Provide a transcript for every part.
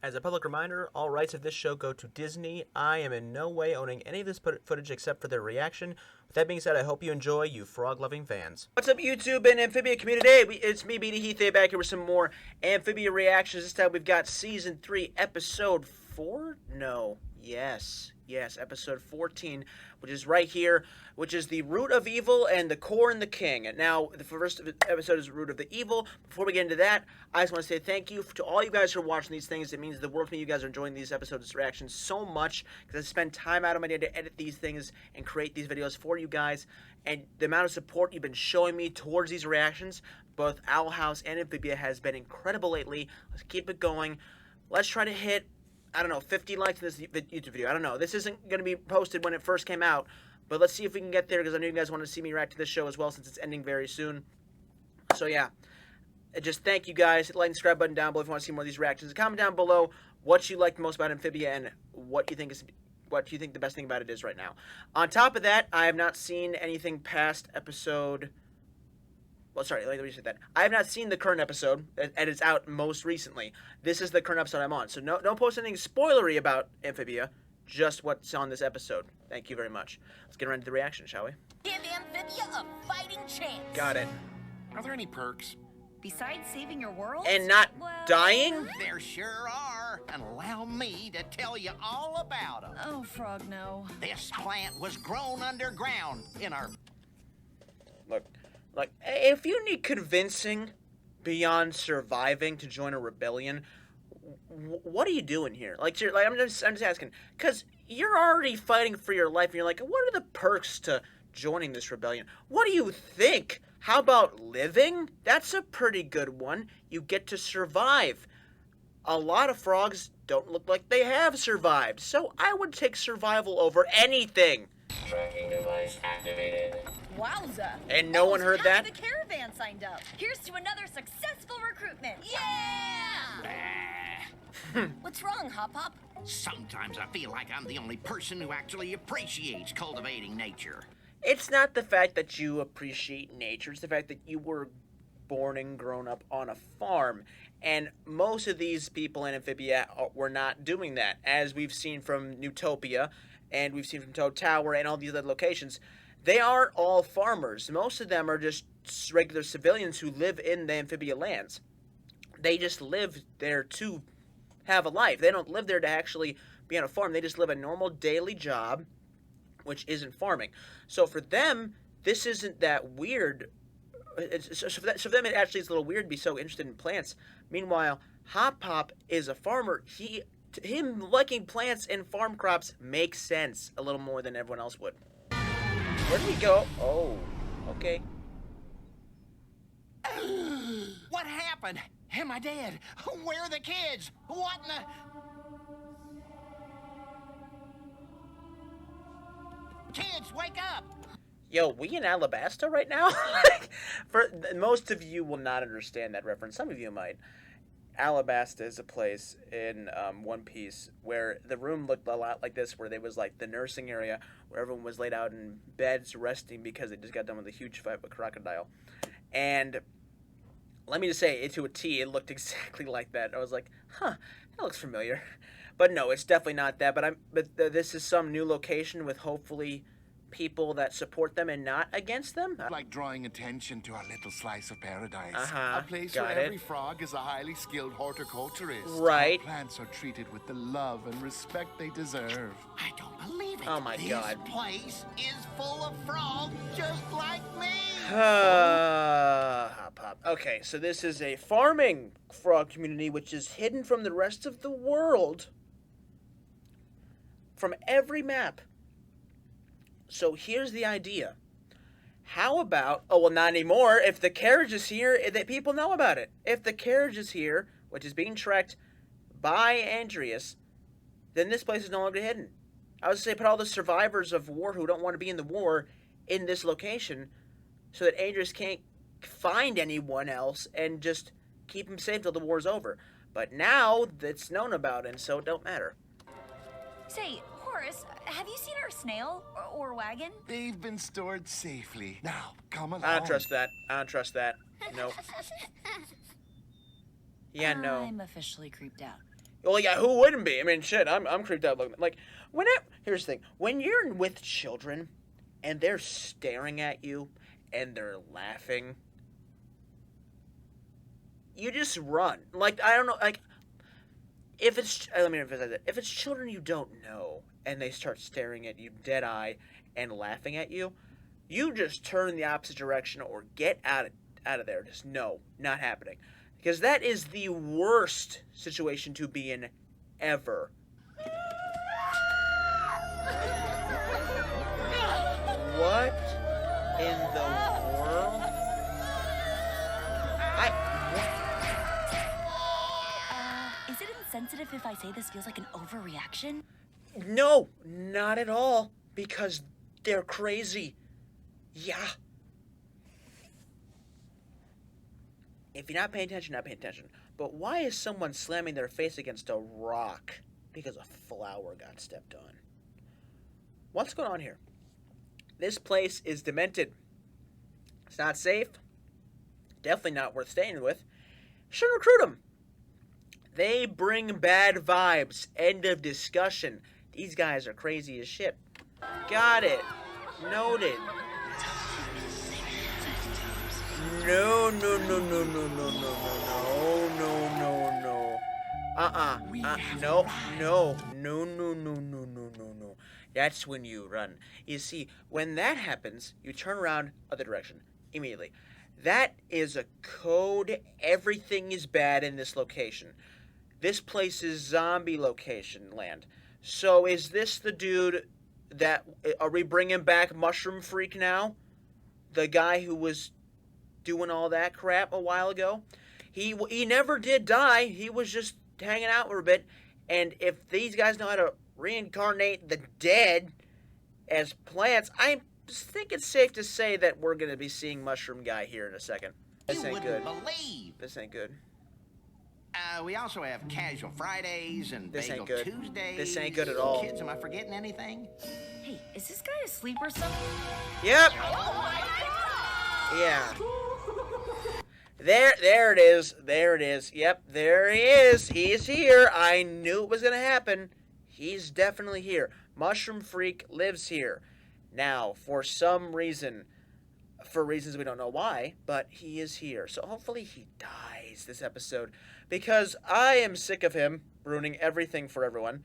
As a public reminder, all rights of this show go to Disney. I am in no way owning any of this footage except for their reaction. With that being said, I hope you enjoy, you frog-loving fans. What's up, YouTube and Amphibia community? It's me, BD Heath, back here with some more Amphibia reactions. This time we've got Season 3, Episode 4? No. Yes, Episode 14, which is right here, which is the root of evil and the core and the king. And now, the first episode is the root of the evil. Before we get into that, I just want to say thank you to all you guys who are watching these things. It means the world to me. You guys are enjoying these episodes' reactions so much, because I spend time out of my day to edit these things and create these videos for you guys. And the amount of support you've been showing me towards these reactions, both Owl House and Amphibia, has been incredible lately. Let's keep it going. Let's try to hit, I don't know, 50 likes in this YouTube video. I don't know. This isn't going to be posted when it first came out, but let's see if we can get there, because I know you guys want to see me react to this show as well, since it's ending very soon. So yeah, just thank you guys. Hit the like and subscribe button down below if you want to see more of these reactions. Comment down below what you liked most about Amphibia and what you think the best thing about it is right now. On top of that, I have not seen anything past episode... Well, sorry, let me say that. I have not seen the current episode, and it's out most recently. This is the current episode I'm on. So don't post anything spoilery about Amphibia, just what's on this episode. Thank you very much. Let's get right into the reaction, shall we? Give Amphibia a fighting chance. Got it. Are there any perks? Besides saving your world? And not dying? There sure are, and allow me to tell you all about them. Oh, Frog, no. This plant was grown underground in our... Look, if you need convincing beyond surviving to join a rebellion, what are you doing here? I'm just asking, because you're already fighting for your life, and you're like, what are the perks to joining this rebellion? What do you think? How about living? That's a pretty good one. You get to survive. A lot of frogs don't look like they have survived, so I would take survival over anything. Tracking device activated. Wowza. And no one heard that? The caravan signed up. Here's to another successful recruitment. Yeah! What's wrong, Hop Hop? Sometimes I feel like I'm the only person who actually appreciates cultivating nature. It's not the fact that you appreciate nature, it's the fact that you were born and grown up on a farm. And most of these people in Amphibia were not doing that, as we've seen from Newtopia, and we've seen from Toad Tower and all these other locations. They aren't all farmers. Most of them are just regular civilians who live in the Amphibia lands. They just live there to have a life. They don't live there to actually be on a farm. They just live a normal daily job, which isn't farming. So for them, this isn't that weird. So for them, it actually is a little weird to be so interested in plants. Meanwhile, Hop Hop is a farmer. Him liking plants and farm crops makes sense a little more than everyone else would. Where did we go? Oh, okay. What happened? Am I dead? Where are the kids? What in the... Kids, wake up! Yo, we in Alabasta right now? Most of you will not understand that reference. Some of you might. Alabasta is a place in One Piece where the room looked a lot like this, where there was like the nursing area where everyone was laid out in beds resting because they just got done with a huge fight with a crocodile. And let me just say, to a T, it looked exactly like that. I was like, huh, that looks familiar. But no, it's definitely not that. But this is some new location with hopefully people that support them and not against them. Like drawing attention to our little slice of paradise. Uh-huh, A place got where it. every frog is a highly skilled horticulturist. Right. Our plants are treated with the love and respect they deserve. I don't believe it. Oh my God. This place is full of frogs just like me. Hop Hop. Okay, so this is a farming frog community which is hidden from the rest of the world. From every map. So here's the idea. How about, oh, well, not anymore. If the carriage is here, that people know about it. If the carriage is here, which is being tracked by Andreas, then this place is no longer hidden. I was going to say, put all the survivors of war who don't want to be in the war in this location so that Andreas can't find anyone else and just keep him safe till the war's over. But now it's known about, and so it don't matter. Say, Horace, have you seen our snail or wagon? They've been stored safely. Now, come along. I don't trust that. I don't trust that. Nope. Yeah, no. I'm officially creeped out. Well, yeah, who wouldn't be? I mean, shit, I'm creeped out looking. Like, here's the thing: when you're with children, and they're staring at you, and they're laughing, you just run. Like, I don't know, like, if it's let me emphasize it: if it's children you don't know, and they start staring at you dead eye and laughing at you, you just turn in the opposite direction or get out of there. Just no, not happening. Because that is the worst situation to be in ever. What in the world? Is it insensitive if I say this feels like an overreaction? No, not at all. Because they're crazy. Yeah. If you're not paying attention, not paying attention. But why is someone slamming their face against a rock because a flower got stepped on? What's going on here? This place is demented. It's not safe. Definitely not worth staying with. Shouldn't recruit them. They bring bad vibes. End of discussion. These guys are crazy as shit. Got it. Noted. No. No. That's when you run. You see, when that happens, you turn around other direction immediately. That is a code. Everything is bad in this location. This place is zombie location land. So is this the dude that... Are we bringing back Mushroom Freak now? The guy who was doing all that crap a while ago? He never did die. He was just hanging out for a bit. And if these guys know how to reincarnate the dead as plants, I think it's safe to say that we're going to be seeing Mushroom Guy here in a second. This ain't good. Believe. This ain't good. We also have Casual Fridays and This Bagel ain't good. Tuesdays. This ain't good at all. Kids, am I forgetting anything? Hey, is this guy asleep or something? Yep. Oh my god! Yeah. There it is. There it is. Yep, there he is. He's here. I knew it was going to happen. He's definitely here. Mushroom Freak lives here. Now, for some reason, for reasons we don't know why, but he is here. So hopefully he dies this episode, because I am sick of him ruining everything for everyone.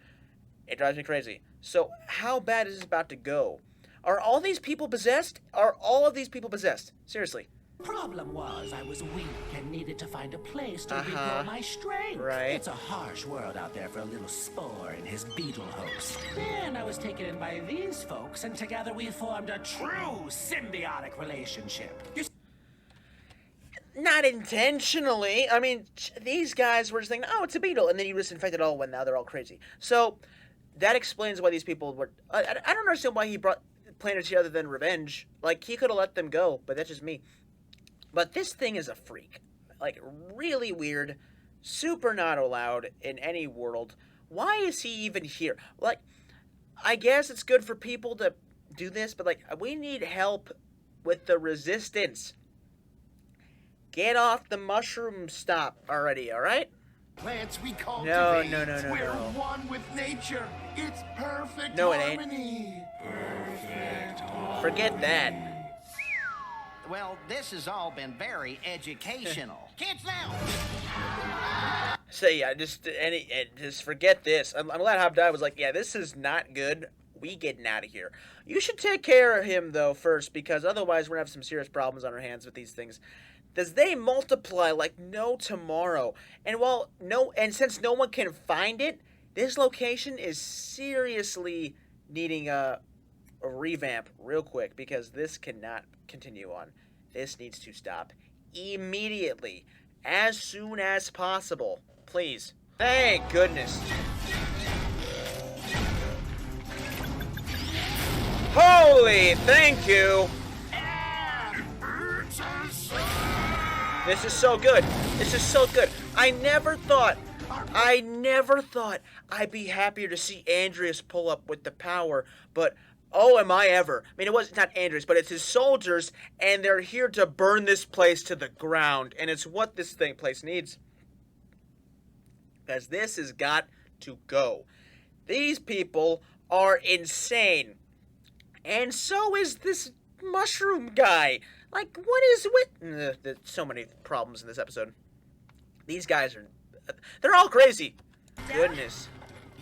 It drives me crazy. So how bad is this about to go? Are all these people possessed? Are all of these people possessed? Seriously. Problem was, I was weak and needed to find a place to regrow my strength. Right. It's a harsh world out there for a little spore and his beetle host. Then I was taken in by these folks, and together we formed a true symbiotic relationship. Not intentionally. I mean, these guys were just thinking, oh, it's a beetle. And then you just infected all of them, and now they're all crazy. So that explains why these people were... I don't understand why he brought planets here other than revenge. Like, he could have let them go, but that's just me. But this thing is a freak. Like, really weird. Super not allowed in any world. Why is he even here? Like, I guess it's good for people to do this, but, like, we need help with the resistance. Get off the mushroom stop already, alright? Plants we cultivate. No. We're one with nature. It's perfect No, it ain't. harmony. Forget that. Well, this has all been very educational. Kids now! So yeah, just forget this. I'm glad Hobdai was like, yeah, this is not good. We getting out of here. You should take care of him though first, because otherwise we're gonna have some serious problems on our hands with these things. Because they multiply like no tomorrow. And since no one can find it, this location is seriously needing a revamp real quick, because this cannot continue on. This needs to stop immediately, as soon as possible, please. Thank goodness. Holy, thank you. This is so good. This is so good. I never thought I'd be happier to see Andreas pull up with the power, but oh, am I ever. I mean, it's not Andreas, but it's his soldiers, and they're here to burn this place to the ground, and it's what this place needs. Because this has got to go. These people are insane. And so is this mushroom guy. Like, what is with... there's so many problems in this episode. These guys are... They're all crazy. Goodness.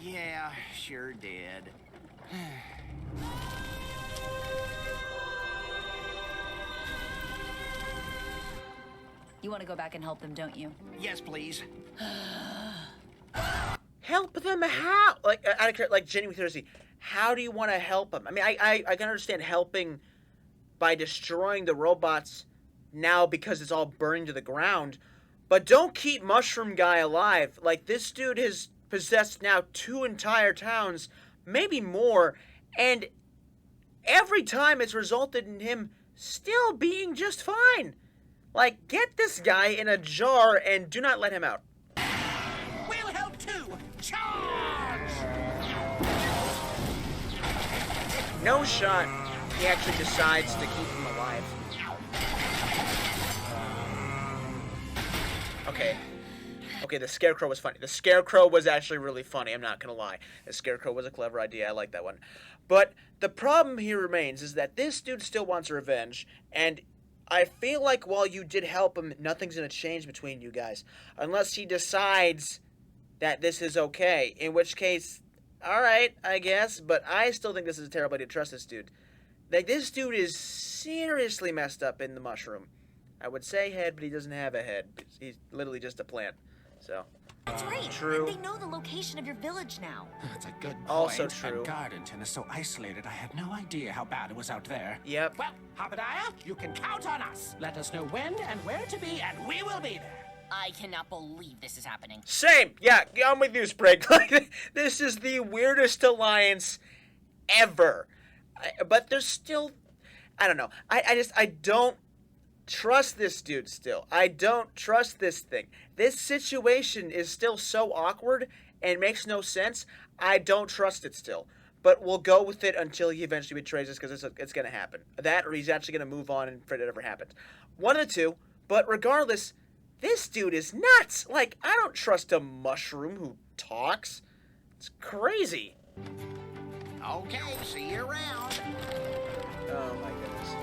Yeah, sure did. You want to go back and help them, don't you? Yes, please. Help them how? Like genuine curiosity. How do you want to help them? I mean, I can understand helping by destroying the robots now because it's all burning to the ground, but don't keep Mushroom Guy alive. Like, this dude has possessed now 2 entire towns, maybe more, and every time it's resulted in him still being just fine. Like, get this guy in a jar and do not let him out. We'll help too! Charge! No shot. He actually decides to keep him alive. Okay, the Scarecrow was funny. The Scarecrow was actually really funny, I'm not gonna lie. The Scarecrow was a clever idea, I like that one. But the problem here remains is that this dude still wants revenge, and I feel like while you did help him, nothing's gonna change between you guys. Unless he decides that this is okay. In which case, alright, I guess, but I still think this is a terrible idea to trust this dude. Like, this dude is seriously messed up in the mushroom. I would say head, but he doesn't have a head. He's literally just a plant. So, That's right. True. They know the location of your village now. That's a good point. Also true. And Gardenton is so isolated, I had no idea how bad it was out there. Yep. Well, Habadiah, you can count on us. Let us know when and where to be, and we will be there. I cannot believe this is happening. Same. Yeah, I'm with you, Sprig. Like, this is the weirdest alliance ever. But there's still... I don't know. I don't trust this dude still. I don't trust this thing. This situation is still so awkward and makes no sense. I don't trust it still. But we'll go with it until he eventually betrays us, because it's going to happen. That, or he's actually going to move on and forget it ever happened. One of the two. But regardless, this dude is nuts. Like, I don't trust a mushroom who talks. It's crazy. Okay, see you around. Oh my goodness.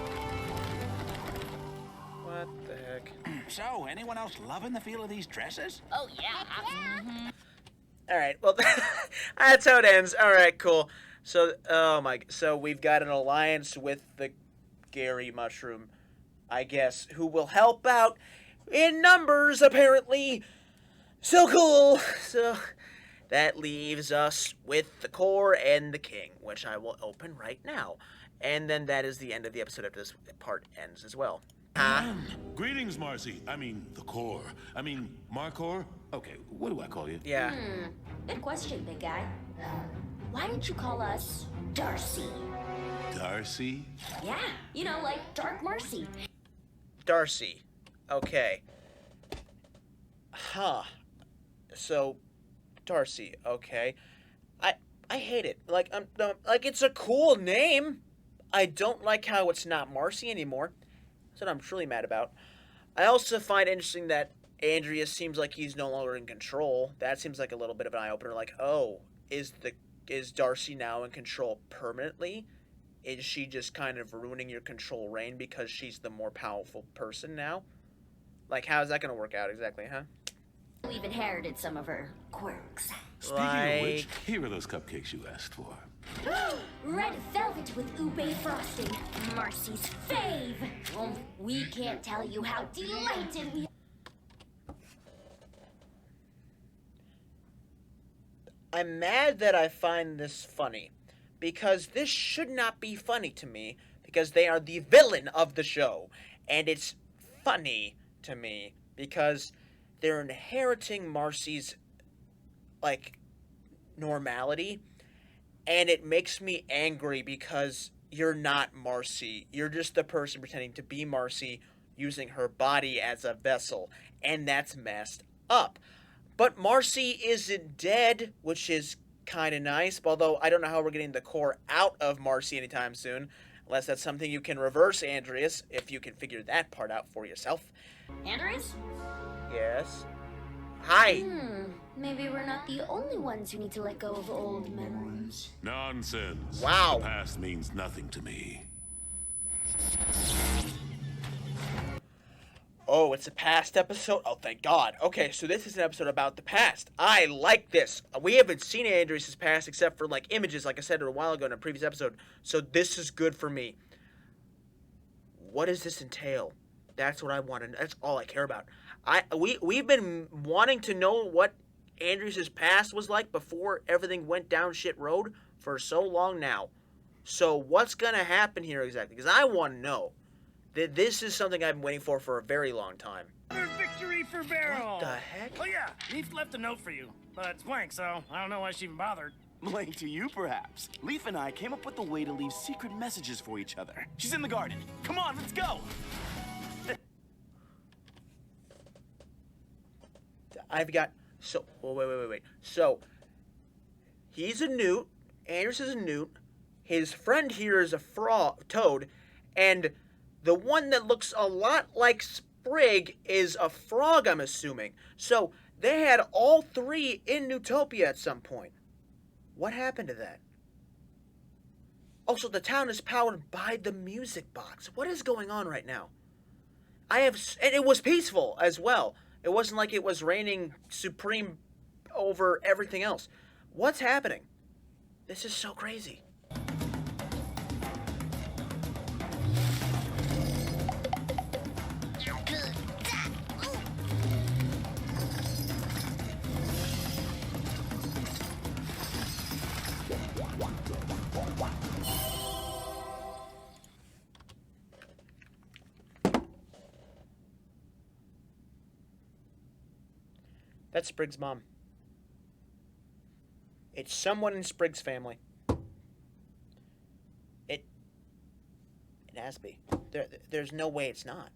What the heck? So, anyone else loving the feel of these dresses? Oh, yeah. Alright, well, that's how it ends. Alright, cool. So, so we've got an alliance with the Gary Mushroom, I guess, who will help out in numbers, apparently. So cool. So, that leaves us with the core and the king, which I will open right now. And then that is the end of the episode after this part ends as well. Greetings, Marcy. I mean, the core. I mean, Marcor? Okay, what do I call you? Yeah. Good question, big guy. Why don't you call us Darcy? Darcy? Yeah, you know, like Dark Marcy. Darcy. Okay. Huh. So, Darcy, okay. I hate it. Like, like, it's a cool name. I don't like how it's not Marcy anymore. That's what I'm truly mad about. I also find interesting that Andreas seems like he's no longer in control. That seems like a little bit of an eye-opener. Like, oh, is Darcy now in control permanently? Is she just kind of ruining your control reign because she's the more powerful person now? Like, how's that going to work out exactly, huh? We've inherited some of her quirks. Speaking of which, here are those cupcakes you asked for. Red velvet with ube frosting. Marcy's fave. We can't tell you how delighted we... I'm mad that I find this funny, because this should not be funny to me, because they are the villain of the show, and it's funny to me, because they're inheriting Marcy's, like, normality, and it makes me angry because you're not Marcy. You're just the person pretending to be Marcy, using her body as a vessel, and that's messed up. But Marcy isn't dead, which is kind of nice, although I don't know how we're getting the core out of Marcy anytime soon, unless that's something you can reverse, Andreas, if you can figure that part out for yourself. Andrews? Yes? Hi. Maybe we're not the only ones who need to let go of old memories. Nonsense. Wow. The past means nothing to me. Oh, it's a past episode? Oh, thank God. Okay, so this is an episode about the past. I like this. We haven't seen Andres' past except for, like, images, like I said a while ago in a previous episode. So this is good for me. What does this entail? That's what I want to know. That's all I care about. We've been wanting to know what Andres' past was like before everything went down shit road for so long now. So what's going to happen here exactly? Because I want to know. This is something I've been waiting for a very long time. Another victory for Beryl! What the heck? Oh yeah, Leaf left a note for you, but it's blank, so I don't know why she even bothered. Blank to you, perhaps. Leaf and I came up with a way to leave secret messages for each other. She's in the garden. Come on, let's go! I've got... So... Wait. So, he's a newt. Andres is a newt. His friend here is a toad. And the one that looks a lot like Sprig is a frog, I'm assuming. So, they had all three in Newtopia at some point. What happened to that? Also, the town is powered by the music box. What is going on right now? And it was peaceful as well. It wasn't like it was reigning supreme over everything else. What's happening? This is so crazy. That's Sprig's mom. It's someone in Sprig's family. It has to be. There's no way it's not.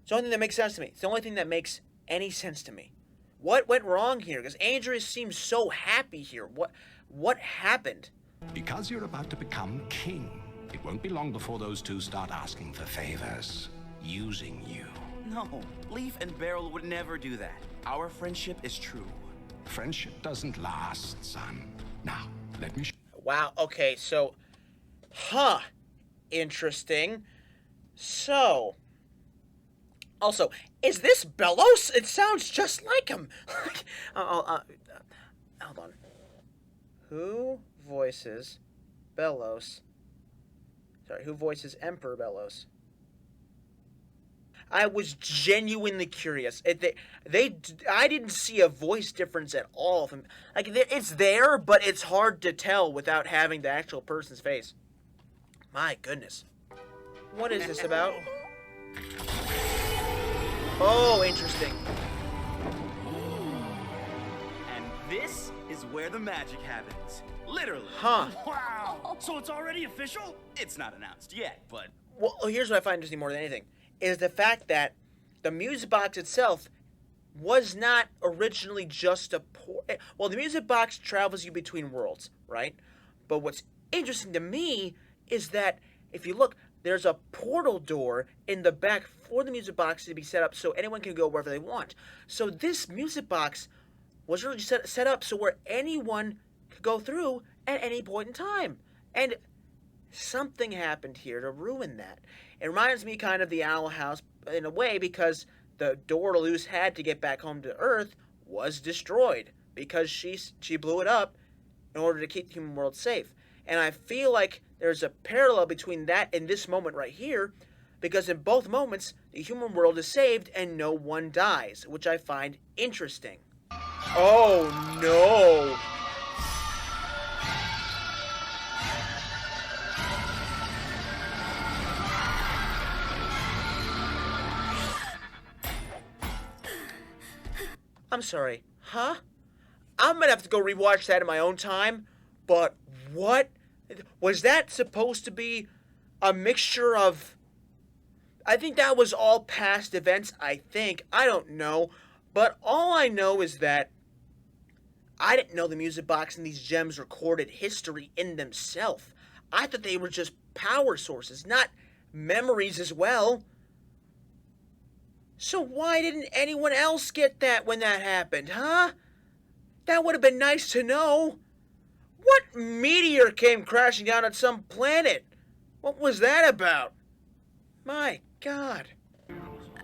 It's the only thing that makes sense to me. It's the only thing that makes any sense to me. What went wrong here? Because Andreas seems so happy here. What happened? Because you're about to become king, it won't be long before those two start asking for favors, using you. No, Leaf and Beryl would never do that. Our friendship is true. Friendship doesn't last, son. Now, let me Wow, okay, so... Interesting. So... Also, is this Bellows? It sounds just like him. Hold on. Who voices Bellows? Sorry, who voices Emperor Bellows? I was genuinely curious. I didn't see a voice difference at all. Like, it's there, but it's hard to tell without having the actual person's face. My goodness. What is this about? Oh, interesting. And this is where the magic happens. Literally. Huh. Wow! So it's already official? It's not announced yet, but... Well, here's what I find interesting more than anything. Is the fact that the music box itself was not originally just a well, the music box travels you between worlds, right? But what's interesting to me is that if you look, there's a portal door in the back for the music box to be set up so anyone can go wherever they want. So this music box was really set up so where anyone could go through at any point in time. And something happened here to ruin that. It reminds me kind of the Owl House in a way because the door Luz had to get back home to Earth was destroyed because she blew it up in order to keep the human world safe. And I feel like there's a parallel between that and this moment right here because in both moments the human world is saved and no one dies, which I find interesting. Oh no! I'm sorry, huh? I'm gonna have to go rewatch that in my own time, but what? Was that supposed to be a mixture of... I think that was all past events, I think. I don't know. But all I know is that I didn't know the music box and these gems recorded history in themselves. I thought they were just power sources, not memories as well. So why didn't anyone else get that when that happened, huh? That would have been nice to know. What meteor came crashing down on some planet? What was that about? My God.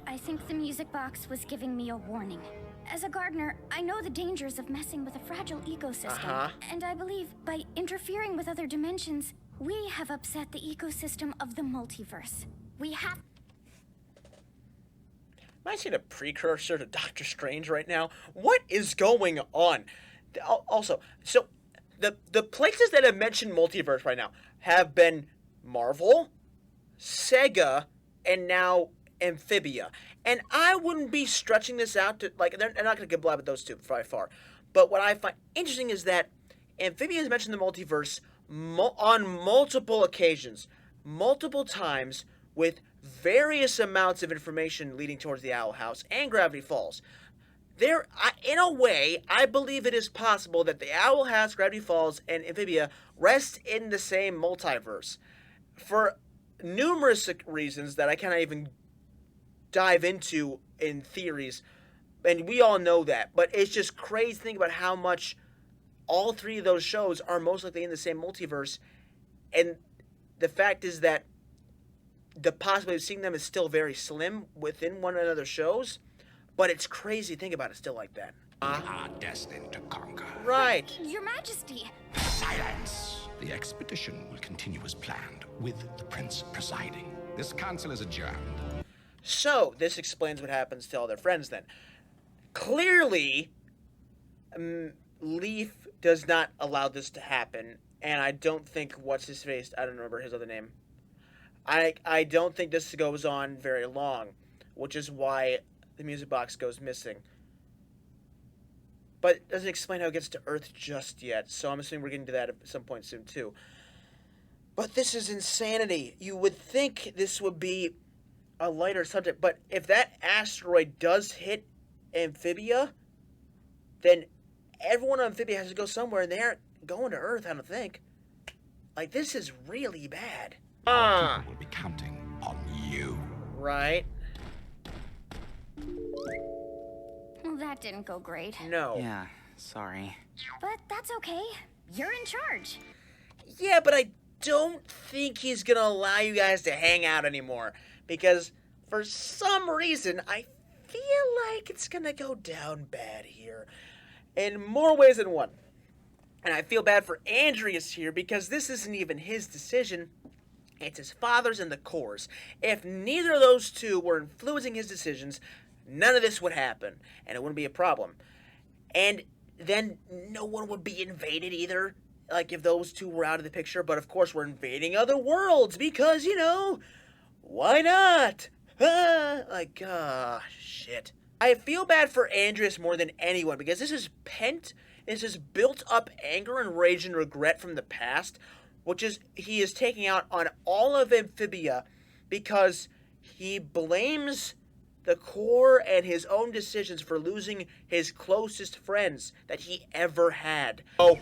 I think the music box was giving me a warning. As a gardener, I know the dangers of messing with a fragile ecosystem. And I believe by interfering with other dimensions, we have upset the ecosystem of the multiverse. We have... Am I seeing a precursor to Doctor Strange right now? What is going on? Also, so the places that have mentioned multiverse right now have been Marvel, Sega, and now Amphibia. And I wouldn't be stretching this out to, like, they're not going to blab at those two by far. But what I find interesting is that Amphibia has mentioned the multiverse on multiple occasions, multiple times, with various amounts of information leading towards the Owl House and Gravity Falls. In a way, I believe it is possible that the Owl House, Gravity Falls, and Amphibia rest in the same multiverse. For numerous reasons that I cannot even dive into in theories, and we all know that, but it's just crazy to think about how much all three of those shows are most likely in the same multiverse, and the fact is that the possibility of seeing them is still very slim within one another's shows, but it's crazy to think about it still like that. Are destined to conquer. Right. Your Majesty! Silence! The expedition will continue as planned, with the Prince presiding. This council is adjourned. So, this explains what happens to all their friends then. Clearly, Leaf does not allow this to happen, and I don't think what's-his-face, I don't remember his other name. I don't think this goes on very long, which is why the music box goes missing. But it doesn't explain how it gets to Earth just yet, so I'm assuming we're getting to that at some point soon, too. But this is insanity. You would think this would be a lighter subject, but if that asteroid does hit Amphibia, then everyone on Amphibia has to go somewhere, and they aren't going to Earth, I don't think. Like, this is really bad. Our people will be counting on you. Right. Well, that didn't go great. No. Yeah, sorry. But that's okay. You're in charge. Yeah, but I don't think he's gonna allow you guys to hang out anymore. Because for some reason, I feel like it's gonna go down bad here. In more ways than one. And I feel bad for Andreas here because this isn't even his decision. It's his father's and the Corps'. If neither of those two were influencing his decisions, none of this would happen. And it wouldn't be a problem. And then no one would be invaded either. Like if those two were out of the picture. But of course we're invading other worlds because, you know, why not? Shit. I feel bad for Andreas more than anyone because this is built up anger and rage and regret from the past, which is he is taking out on all of Amphibia because he blames the Corps and his own decisions for losing his closest friends that he ever had. Oh,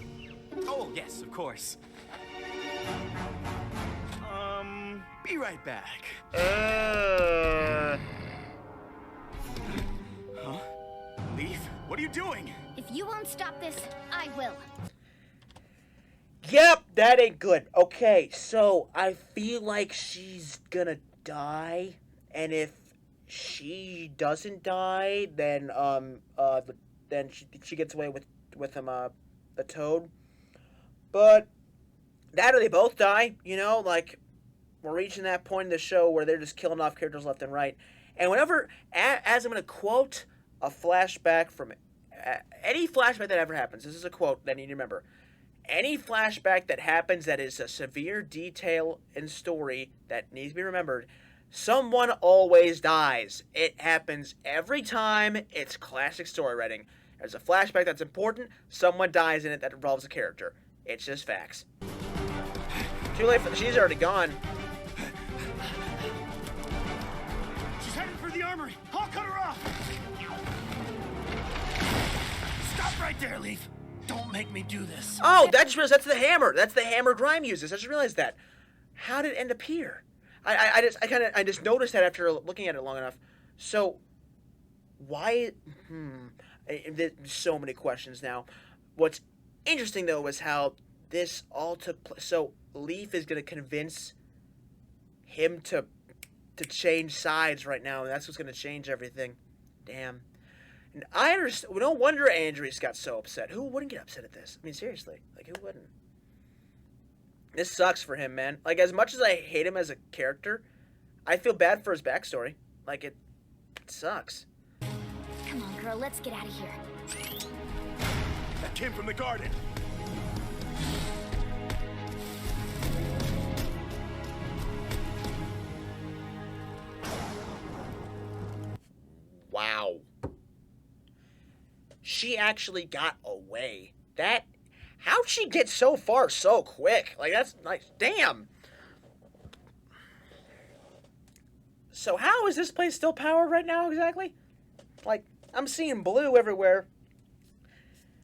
yes, of course. Be right back. Huh? Leaf, what are you doing? If you won't stop this, I will. Yep, that ain't good. Okay, so I feel like she's gonna die, and if she doesn't die, then she gets away with him, the Toad. But that or they both die, you know, like we're reaching that point in the show where they're just killing off characters left and right. And whenever, as I'm gonna quote a flashback from any flashback that ever happens, this is a quote that you need to remember. Any flashback that happens that is a severe detail in story that needs to be remembered, someone always dies. It happens every time. It's classic story writing. There's a flashback that's important, someone dies in it that involves a character. It's just facts. Too late for she's already gone. She's heading for the armory. I'll cut her off. Stop right there, Leaf. Don't make me do this. Oh, that's the hammer. That's the hammer Grime uses. I just realized that. How did it end up here? I just noticed that after looking at it long enough. So Why? There's so many questions now. What's interesting, though, is how this all took place. So, Leaf is going to convince him to change sides right now, and that's what's going to change everything. Damn. And I understand. No wonder Andreas got so upset. Who wouldn't get upset at this? I mean, seriously. Like, who wouldn't? This sucks for him, man. Like, as much as I hate him as a character, I feel bad for his backstory. Like, it sucks. Come on, girl, let's get out of here. That came from the garden. Wow. She actually got away. How'd she get so far so quick? Like, that's nice. Damn. So how is this place still powered right now exactly? Like, I'm seeing blue everywhere.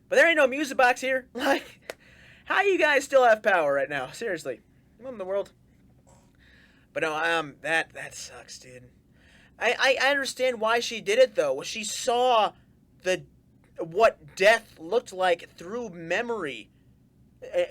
But there ain't no music box here. Like, how you guys still have power right now? Seriously. What in the world? But no, that sucks, dude. I understand why she did it, though. She saw what death looked like through memory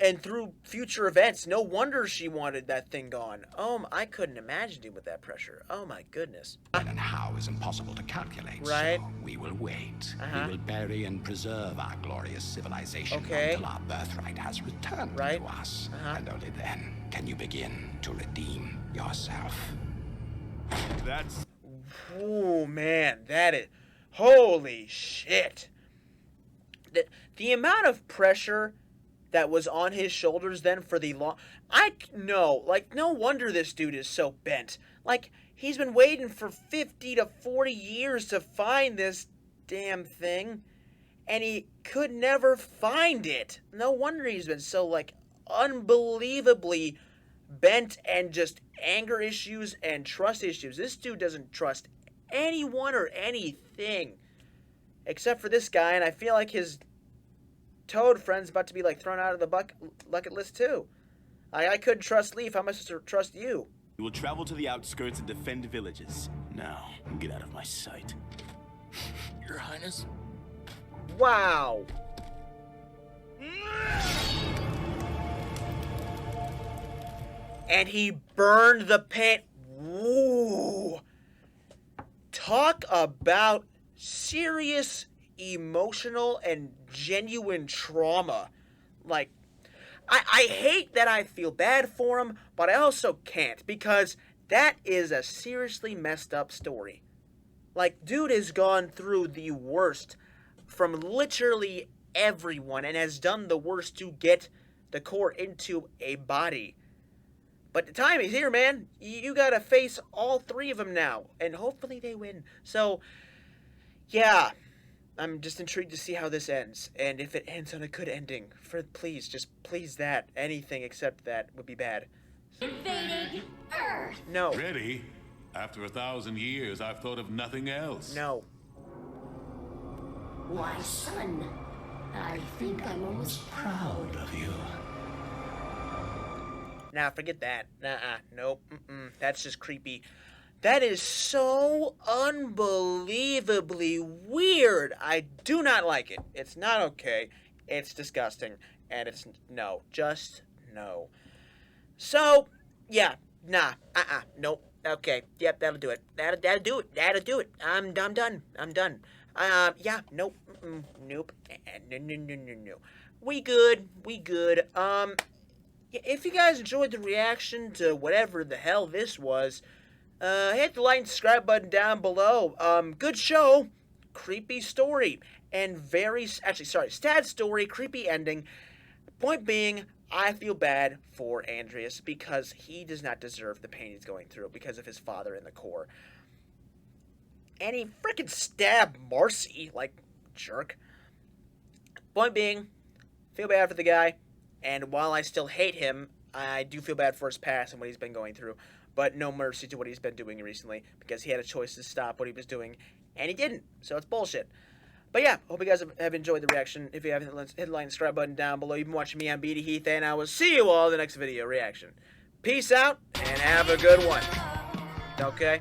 and through future events. No wonder she wanted that thing gone. I couldn't imagine dealing with that pressure. Oh my goodness. When and how is impossible to calculate. Right. So we will wait. We will bury and preserve our glorious civilization until our birthright has returned to us. And only then can you begin to redeem yourself. That's... Oh man, that is... Holy shit. The amount of pressure that was on his shoulders then for the long... no wonder this dude is so bent. Like, he's been waiting for 50 to 40 years to find this damn thing, and he could never find it. No wonder he's been so, like, unbelievably bent and just anger issues and trust issues. This dude doesn't trust anyone or anything except for this guy, and I feel like his Toad friend's about to be like thrown out of the bucket list too. I couldn't trust Leaf. How am I supposed to trust you? You will travel to the outskirts and defend villages. Now, get out of my sight. Your Highness? Wow. And he burned the paint. Woo. Talk about serious emotional and genuine trauma. Like, I hate that I feel bad for him, but I also can't, because that is a seriously messed up story. Like, dude has gone through the worst from literally everyone and has done the worst to get the core into a body. But the time is here, man. You gotta face all three of them now, and hopefully they win. So, yeah, I'm just intrigued to see how this ends, and if it ends on a good ending. Please, just please that. Anything except that would be bad. Invading Earth. No. Ready? After 1,000 years, I've thought of nothing else. No. Why, son, I think I'm almost proud of you. Nah, forget that. Nope. That's just creepy. That is so unbelievably weird. I do not like it. It's not okay. It's disgusting. And it's no. Just no. So, yeah. Nah. Nope. Okay. Yep, that'll do it. That'll do it. That'll do it. I'm done. Yeah. Nope. Nope. No. We good. If you guys enjoyed the reaction to whatever the hell this was, hit the like and subscribe button down below. Good show, creepy story, and sad story, creepy ending. Point being, I feel bad for Andreas because he does not deserve the pain he's going through because of his father in the core. And he freaking stabbed Marcy, like, jerk. Point being, feel bad for the guy. And while I still hate him, I do feel bad for his past and what he's been going through. But no mercy to what he's been doing recently, because he had a choice to stop what he was doing, and he didn't. So it's bullshit. But yeah, hope you guys have enjoyed the reaction. If you haven't, hit the like and subscribe button down below. You've been watching me, I'm BD Heath, and I will see you all in the next video reaction. Peace out, and have a good one. Okay?